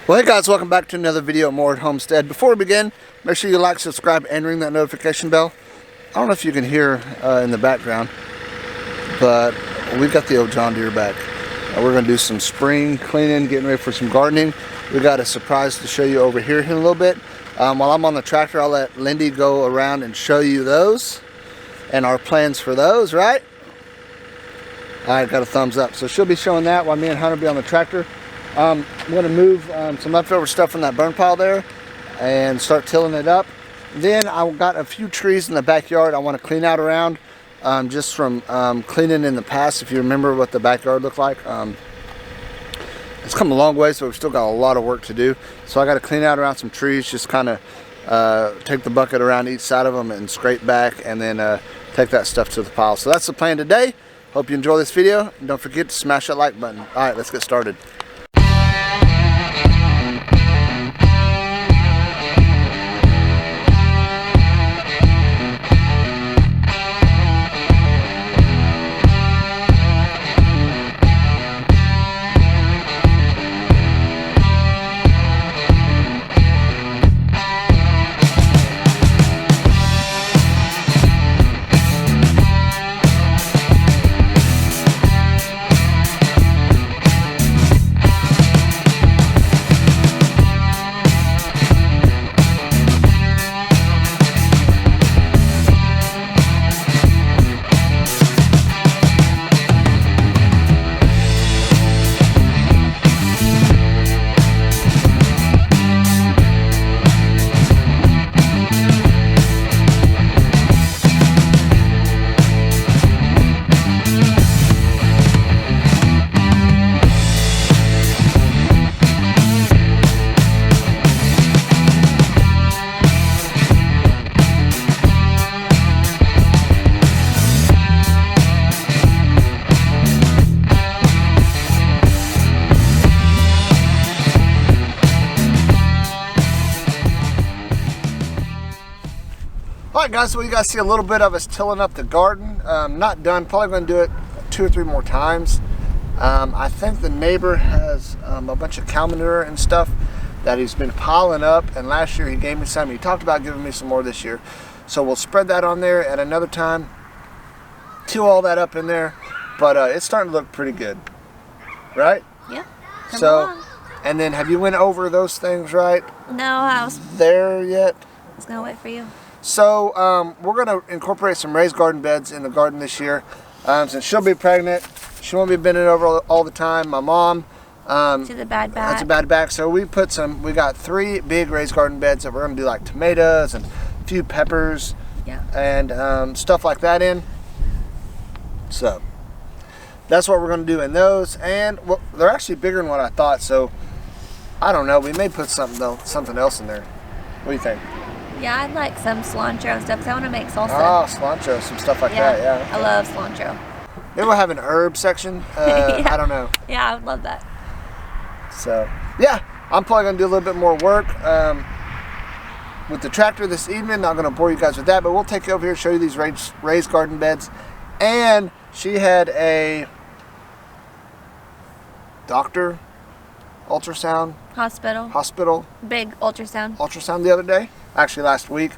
Well, hey guys, welcome back to another video more at Homestead. Before we begin, make sure you like, subscribe, and ring that notification bell. I don't know if you can hear in the background, but we've got the old John Deere back. We're going to do some spring cleaning, getting ready for some gardening. We got a surprise to show you over here in a little bit. While I'm on the tractor, I'll let Lindy go around and show you those and our plans for those, right? Alright, got a thumbs up. So she'll be showing that while me and Hunter will be on the tractor. I'm going to move some leftover stuff from that burn pile there and start tilling it up. Then I've got a few trees in the backyard I want to clean out around, just from cleaning in the past. If you remember what the backyard looked like, it's come a long way, so we've still got a lot of work to do. So I got to clean out around some trees, just kind of take the bucket around each side of them and scrape back, and then take that stuff to the pile. So that's the plan today. Hope you enjoy this video, and don't forget to smash that like button. Alright, let's get started. Alright guys, so you guys see a little bit of us tilling up the garden. Not done, probably going to do it 2 or 3 more times. I think the neighbor has a bunch of cow manure and stuff that he's been piling up, and last year he gave me some. He talked about giving me some more this year. So we'll spread that on there at another time, till all that up in there, but it's starting to look pretty good, right? Yeah. So, and then have you went over those things, right? No, I was there yet? I was gonna wait for you. So we're going to incorporate some raised garden beds in the garden this year. Since she'll be pregnant, she won't be bending over all the time. My mom, She's a bad back. that's a bad back. So we got 3 big raised garden beds that we're going to do like tomatoes and a few peppers, yeah, and stuff like that in. So that's what we're going to do in those. And well, they're actually bigger than what I thought. So I don't know. We may put something else in there. What do you think? Yeah, I'd like some cilantro and stuff because I want to make salsa. Oh, cilantro, some stuff like that, yeah. I love cilantro. Maybe we'll have an herb section. Yeah. I don't know. Yeah, I would love that. So, yeah, I'm probably going to do a little bit more work with the tractor this evening. Not going to bore you guys with that, but we'll take you over here and show you these raised garden beds. And she had a doctor, ultrasound. Hospital. Big ultrasound the other day. Actually last week.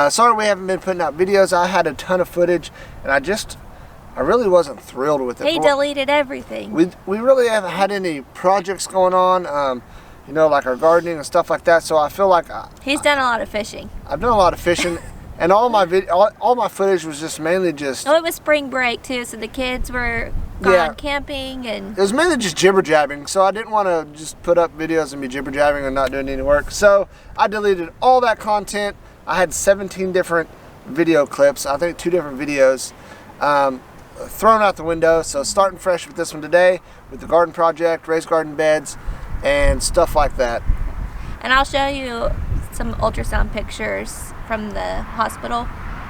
Sorry we haven't been putting out videos. I had a ton of footage and I really wasn't thrilled with it. He deleted everything. We really haven't had any projects going on, you know, like our gardening and stuff like that, so I feel like he's done a lot of fishing. I've done a lot of fishing, and all my footage was just mainly just... Oh, it was spring break too, so the kids were gone camping, and it was mainly just jibber jabbing, so I didn't want to just put up videos and be jibber jabbing and not doing any work. So I deleted all that content. I had 17 different video clips, I think 2 different videos, thrown out the window. So starting fresh with this one today with the garden project, raised garden beds, and stuff like that. And I'll show you some ultrasound pictures from the hospital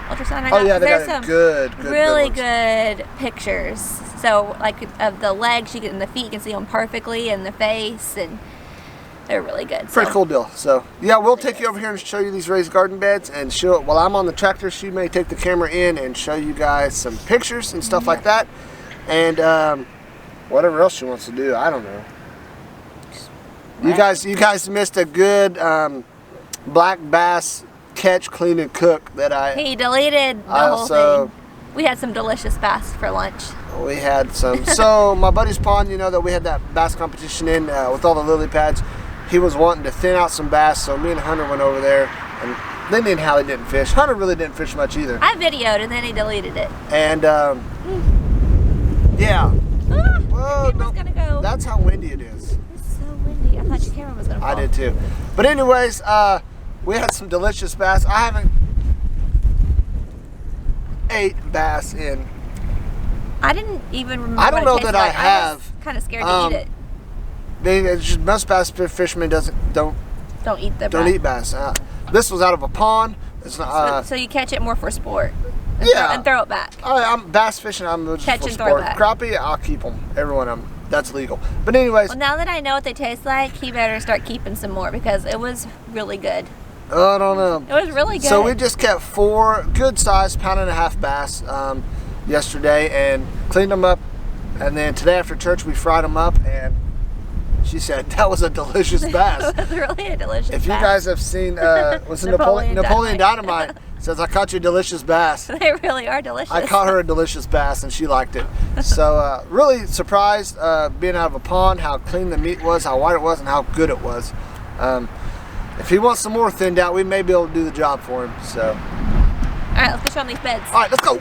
ultrasound I got. Oh yeah, they There's got some good really good good pictures. So like of the legs, you can, and the feet, you can see them perfectly, and the face, and they're really good. Pretty cool deal. So yeah, we'll take you over here and show you these raised garden beds, and while I'm on the tractor, she may take the camera in and show you guys some pictures and stuff like that, and whatever else she wants to do. I don't know. You guys missed a good black bass catch, clean, and cook that He deleted the whole thing. We had some delicious bass for lunch. We had some. So my buddy's pond, you know, that we had that bass competition in with all the lily pads. He was wanting to thin out some bass, so me and Hunter went over there, and then me and Hallie didn't fish. Hunter really didn't fish much either. I videoed, and then he deleted it. And yeah. Whoa, no, gonna go. That's how windy it is. It's so windy. I thought your camera was gonna fall. I did too. But anyways, we had some delicious bass. I haven't ate bass in. I didn't even remember. I don't know that I like. have. I was kind of scared to eat it. It's just most bass fishermen don't eat the don't bass. eat bass. This was out of a pond. It's not. So you catch it more for sport. And throw it back. I'm bass fishing. I'm just catch for and sport. throw back. Crappie, I'll keep them. Every one of them. That's legal. But anyways. Well, now that I know what they taste like, he better start keeping some more because it was really good. I don't know. It was really good. So we just kept 4 good sized £1.5 bass yesterday and cleaned them up, and then today after church we fried them up, and she said that was a delicious bass. That's really a delicious bass. If you guys have seen was it Napoleon Dynamite says I caught you a delicious bass. They really are delicious. I caught her a delicious bass and she liked it. So really surprised being out of a pond, how clean the meat was, how white it was, and how good it was. If he wants some more thinned out, we may be able to do the job for him. So. All right, let's go show him these beds. All right, let's go.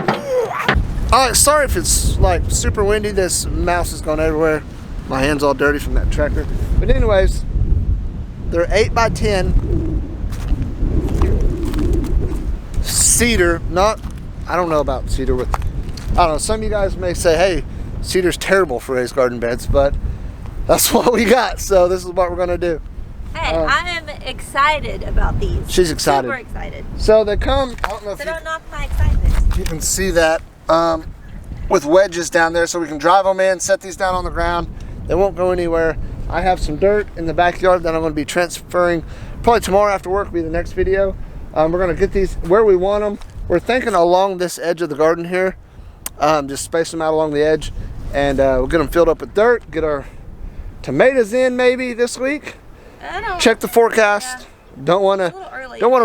All right, sorry if it's like super windy. This mouse is going everywhere. My hand's all dirty from that tractor. But anyways, they're 8x10 cedar. I don't know about cedar with. I don't know. Some of you guys may say, "Hey, cedar's terrible for raised garden beds," but that's what we got. So this is what we're gonna do. Hey, I am excited about these. She's excited. Super excited. So they come. I don't know if So don't knock my excitement. you can see that with wedges down there, so we can drive them in, set these down on the ground. They won't go anywhere. I have some dirt in the backyard that I'm going to be transferring. Probably tomorrow after work will be the next video. We're going to get these where we want them. We're thinking along this edge of the garden here. Just space them out along the edge, and we'll get them filled up with dirt. Get our tomatoes in maybe this week. Check the forecast. Yeah. Don't want to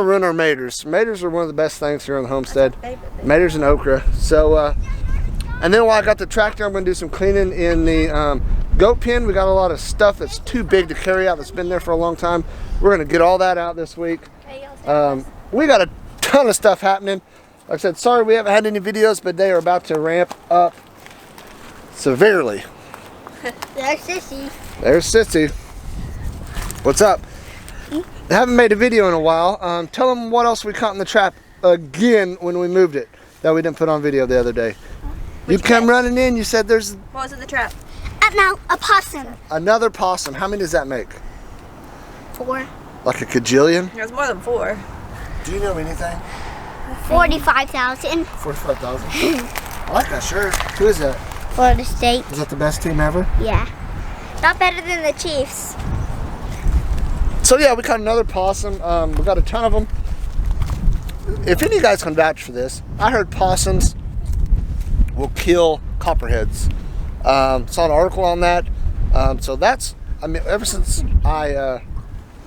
ruin our maters. Maters are one of the best things here on the homestead. Maters and okra. So, and then while I got the tractor, I'm going to do some cleaning in the goat pen. We got a lot of stuff that's too big to carry out that's been there for a long time. We're going to get all that out this week. We got a ton of stuff happening. Like I said, sorry we haven't had any videos, but they are about to ramp up severely. There's Sissy. There's Sissy. What's up? I haven't made a video in a while. Tell them what else we caught in the trap again when we moved it that we didn't put on video the other day. You come running in, you said there's... What was in the trap? A possum. Another possum. How many does that make? 4. Like a cajillion? There's more than 4. Do you know anything? 45,000. 45,000. I like that shirt. Who is that? Florida State. Is that the best team ever? Yeah. Not better than the Chiefs. So yeah, we caught another possum. We got a ton of them. If any of you guys can vouch for this, I heard possums will kill copperheads. Saw an article on that. So that's, I mean, ever since They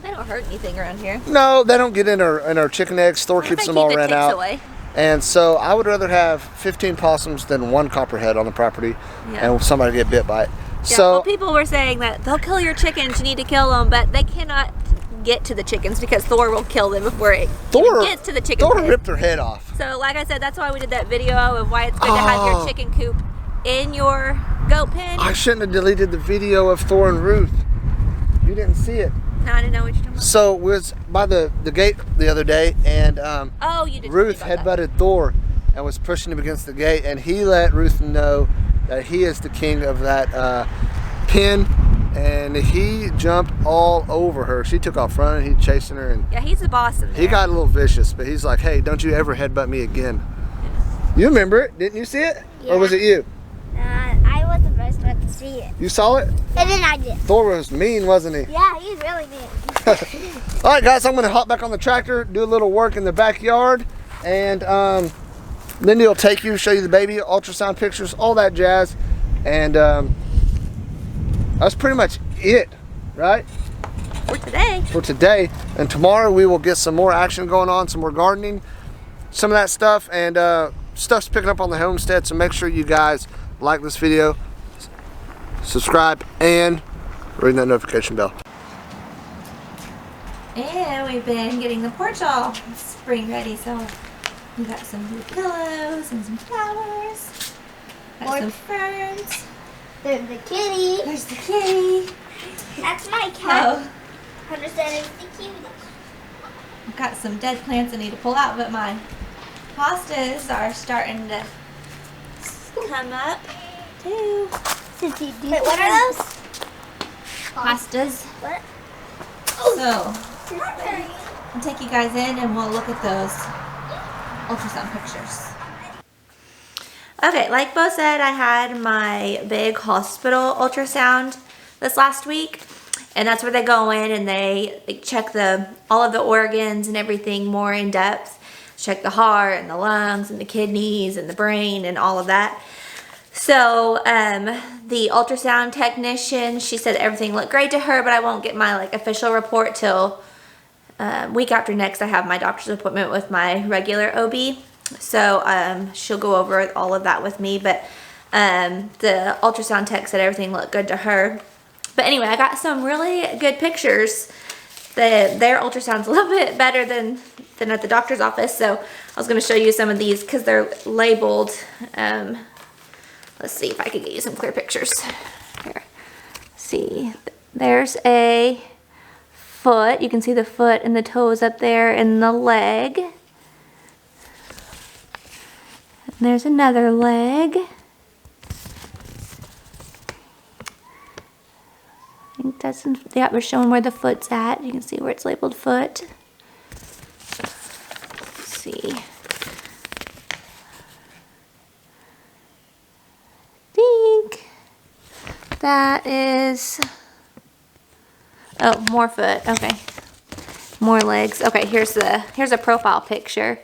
don't hurt anything around here. No, they don't get in our chicken eggs. Thor keeps them all ran out. Away. And so I would rather have 15 possums than 1 copperhead on the property, and somebody get bit by it. Yeah, so well, people were saying that they'll kill your chickens, you need to kill them, but they cannot get to the chickens because Thor will kill them before it gets to the chicken. Thor ripped their head off. So like I said, that's why we did that video of why it's good to have your chicken coop in your goat pen. I shouldn't have deleted the video of Thor and Ruth. You didn't see it. No, I didn't know what you're talking about. So we was by the gate the other day, and you did. Ruth headbutted Thor and was pushing him against the gate, and he let Ruth know that he is the king of that pen, and he jumped all over her. She took off running, he chasing her, and yeah, he's the boss of there. He got a little vicious, but he's like, hey, don't you ever headbutt me again. You remember it, didn't you see it? Yeah. Or was it you? I was the first one to see it. You saw it? And then I did. Thor was mean, wasn't he? Yeah, he's really mean. All right, guys, I'm going to hop back on the tractor, do a little work in the backyard, and Lindy will take you, show you the baby, ultrasound pictures, all that jazz, and that's pretty much it, right? For today. For today. And tomorrow we will get some more action going on, some more gardening, some of that stuff, and stuff's picking up on the homestead. So make sure you guys like this video, subscribe, and ring that notification bell. And we've been getting the porch all spring ready, so we got some new pillows and some flowers. Got some ferns. There's the kitty. There's the kitty. That's my cat. Oh, Understand the kitty. I've got some dead plants I need to pull out, but my hostas are starting to come up too. Wait, what are those? Hostas. What? So, I'll take you guys in and we'll look at those ultrasound pictures. Okay, like Bo said, I had my big hospital ultrasound this last week, and that's where they go in and they check all of the organs and everything more in depth. Check the heart and the lungs and the kidneys and the brain and all of that. So the ultrasound technician, she said everything looked great to her, but I won't get my official report till week after next. I have my doctor's appointment with my regular OB. So she'll go over all of that with me, but the ultrasound tech said everything looked good to her. But anyway, I got some really good pictures. Their ultrasound's a little bit better than at the doctor's office, so I was going to show you some of these because they're labeled. Let's see if I can get you some clear pictures. Here, see, there's a foot. You can see the foot and the toes up there and the leg. There's another leg. I think that's, yeah, we're showing where the foot's at. You can see where it's labeled foot. Let's see. I think that is, oh, more foot. Okay. More legs. Okay, here's a profile picture.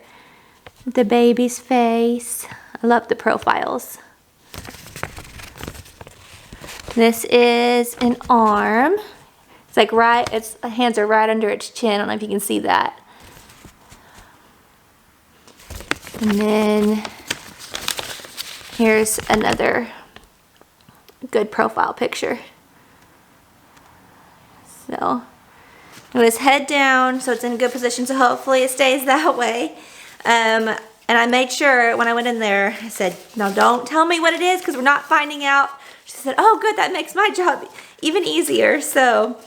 The baby's face. I love the profiles. This is an arm. It's like its hands are right under its chin. I don't know if you can see that. And then here's another good profile picture. So it was head down, so it's in a good position, so hopefully it stays that way. And I made sure when I went in there, I said, no, don't tell me what it is because we're not finding out. She said, oh, good, that makes my job even easier. So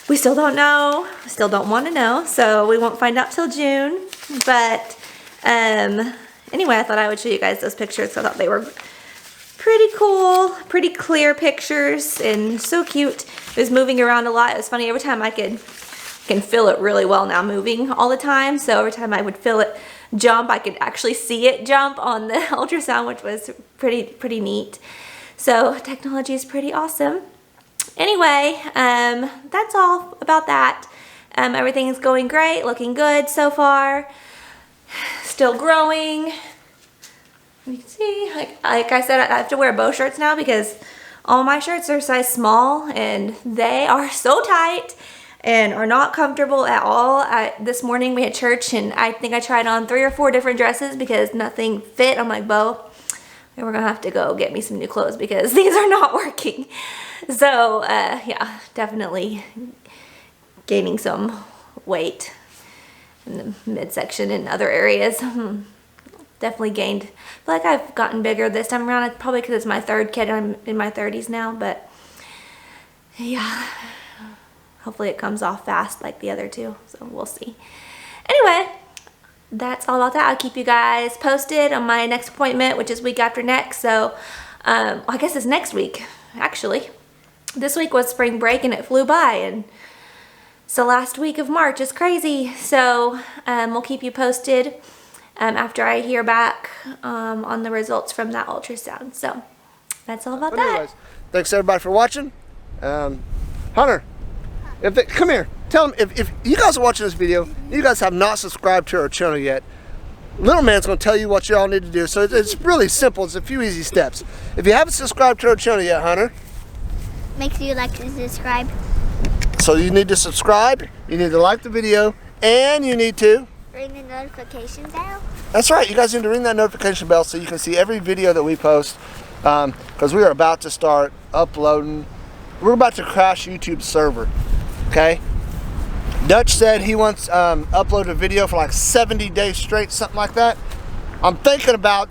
we still don't know, still don't want to know, so we won't find out till June. But anyway, I thought I would show you guys those pictures. I thought they were pretty cool, pretty clear pictures, and so cute. It was moving around a lot. It was funny, every time I can feel it really well now, moving all the time. So every time I would feel it jump, I could actually see it jump on the ultrasound, which was pretty neat. So technology is pretty awesome. Anyway, that's all about that. Everything is going great, looking good so far. Still growing. You can see, like I said, I have to wear bow shirts now because all my shirts are size small and they are so tight and are not comfortable at all. This morning we had church and I think I tried on 3 or 4 different dresses because nothing fit. I'm like, Bo, we're gonna have to go get me some new clothes because these are not working. So yeah, definitely gaining some weight in the midsection and other areas. Definitely gained. I feel like I've gotten bigger this time around. It's probably because it's my 3rd kid. I'm in my 30s now, but yeah. Hopefully it comes off fast like the other 2, so we'll see. Anyway, that's all about that. I'll keep you guys posted on my next appointment, which is week after next. So I guess it's next week, actually. This week was spring break and it flew by, and it's the last week of March. It's crazy. So we'll keep you posted after I hear back on the results from that ultrasound. So that's all about that. Anyways, thanks everybody for watching. Hunter, come here. Tell them if you guys are watching this video, you guys have not subscribed to our channel yet. Little man's going to tell you what y'all need to do. So it's really simple. It's a few easy steps. If you haven't subscribed to our channel yet, Hunter, Make sure you like and subscribe. So you need to subscribe, you need to like the video, and you need to Ring the notification bell. That's right. You guys need to ring that notification bell so you can see every video that we post, because we are about to start uploading. We're about to crash YouTube's server. Okay. Dutch said he wants upload a video for like 70 days straight, something like that. I'm thinking about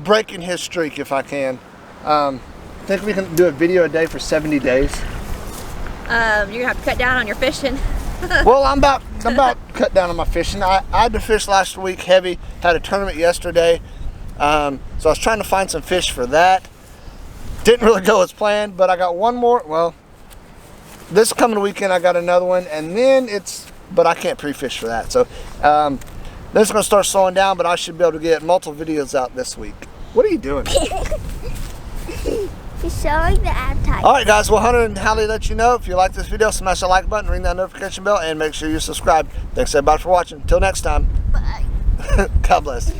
breaking his streak if I can. Think we can do a video a day for 70 days. You're gonna have to cut down on your fishing. Well, I'm about to cut down on my fishing. I had to fish last week heavy. Had a tournament yesterday, so I was trying to find some fish for that. Didn't really go as planned, but I got one more. Well, this coming weekend I got another one, and then but I can't pre-fish for that. So this is gonna start slowing down, but I should be able to get multiple videos out this week. What are you doing? He's showing the appetite. Alright guys, well, Hunter and Hallie let you know. If you like this video, smash the like button, ring that notification bell, and make sure you're subscribed. Thanks everybody for watching. Until next time. Bye. God bless.